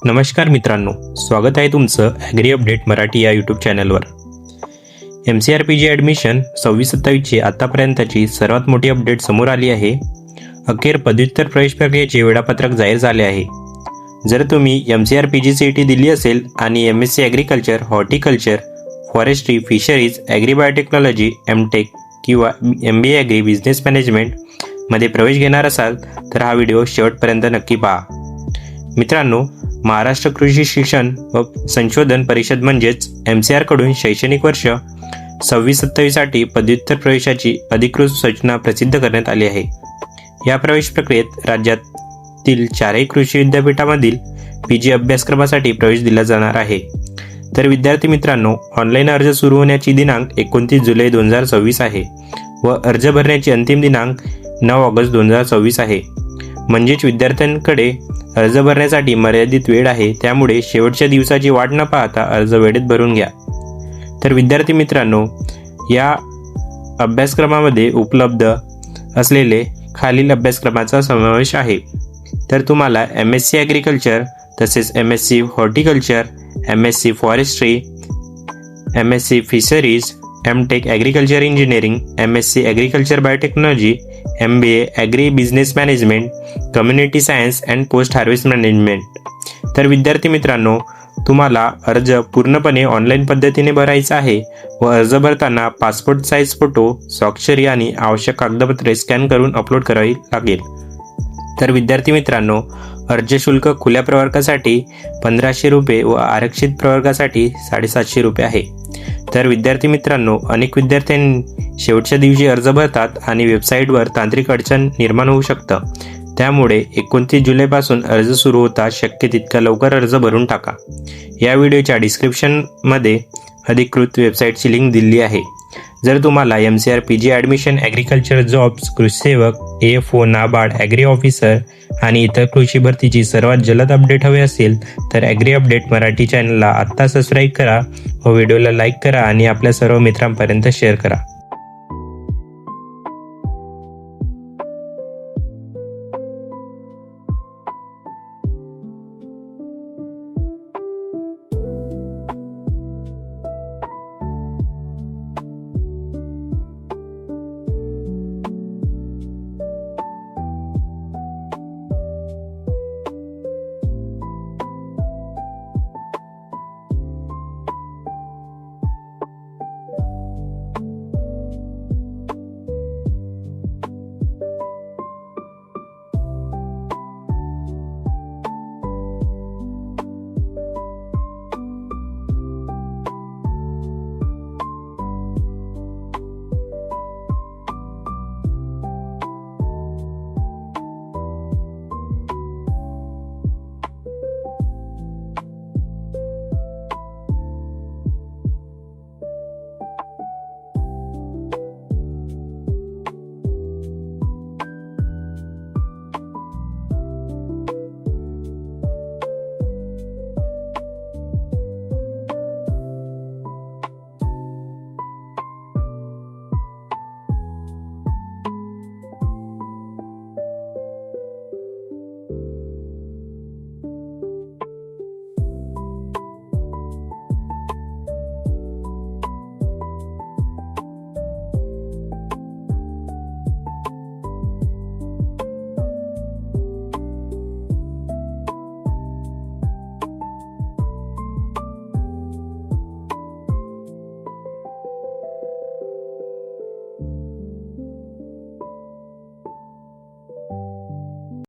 नमस्कार मित्रांनो, स्वागत आहे तुमचं ॲग्री अपडेट मराठी या यूट्यूब चॅनलवर. MCRPG ॲडमिशन 26-27ची आतापर्यंतची सर्वात मोठी अपडेट समोर आली आहे. अखेर पदव्युत्तर प्रवेश प्रक्रियेचे वेळापत्रक जाहीर झाले आहे. जर तुम्ही MCRPG CET दिली असेल आणि MSc agriculture, horticulture, forestry, fisheries, agribiotechnology, MTech किंवा MBA ॲग्री बिझनेस मॅनेजमेंटमध्ये प्रवेश घेणार असाल तर हा व्हिडिओ शेवटपर्यंत नक्की पहा. मित्रांनो, महाराष्ट्र कृषी शिक्षण व संशोधन परिषद म्हणजेच MCR कडून शैक्षणिक वर्ष 26-27साठी पदव्युत्तर प्रवेशाची अधिकृत सूचना प्रसिद्ध करण्यात आली आहे. या प्रवेश प्रक्रियेत राज्यातील 4ही कृषी विद्यापीठामधील PG अभ्यासक्रमासाठी प्रवेश दिला जाणार आहे. तर विद्यार्थी मित्रांनो, ऑनलाईन अर्ज सुरू होण्याची दिनांक 29 जुलै 2024 आहे व अर्ज भरण्याची अंतिम दिनांक 9 ऑगस्ट 2024 आहे. म्हणजेच विद्यार्थ्यांकडे अर्ज भरण्यासाठी मर्यादित वेळ आहे, त्यामुळे शेवटच्या दिवसाची वाट न पाहता अर्ज वेळेत भरून घ्या. तर विद्यार्थी मित्रांनो, या अभ्यासक्रमामध्ये उपलब्ध असलेले खालील अभ्यासक्रमाचा समावेश आहे. तर तुम्हाला MSc ॲग्रिकल्चर, तसेच MSc horticulture, MSc forestry, MSc fisheries, MTech agriculture engineering, MSc agriculture biotechnology, MBA agri business management, community science and post harvest management. तर विद्यार्थी मित्रांनो, तुम्हाला अर्ज पूर्णपणे ऑनलाईन पद्धतीने भरायचा आहे व अर्ज भरताना पासपोर्ट साईज फोटो, स्वाक्षरी आणि आवश्यक कागदपत्रे स्कॅन करून अपलोड करावी लागेल. तर विद्यार्थी मित्रांनो, अर्ज शुल्क खुल्या प्रवर्गासाठी 1500 रुपये व आरक्षित प्रवर्गासाठी 750 रुपये आहे. तर विद्यार्थी मित्रांनो, अनेक विद्यार्थ्यांनी शेवटच्या दिवशी अर्ज भरतात आणि वेबसाईटवर तांत्रिक अडचण निर्माण होऊ शकतं. त्यामुळे 29 जुलैपासून अर्ज सुरू होता शक्य तितक्या लवकर अर्ज भरून टाका. या व्हिडिओच्या डिस्क्रिप्शनमध्ये अधिकृत वेबसाईटची लिंक दिली आहे. जर तुम्हाला MCRPG ॲडमिशन, ॲग्रिकल्चर जॉब्स, कृषी सेवक, AFO, नाबार्ड, ॲग्री ऑफिसर आणि इतर कृषी भरतीची सर्वात जलद अपडेट हवे असेल तर ॲग्री अपडेट मराठी चॅनलला आत्ता सबस्क्राईब करा व व्हिडिओला लाईक करा आणि आपल्या सर्व मित्रांपर्यंत शेअर करा.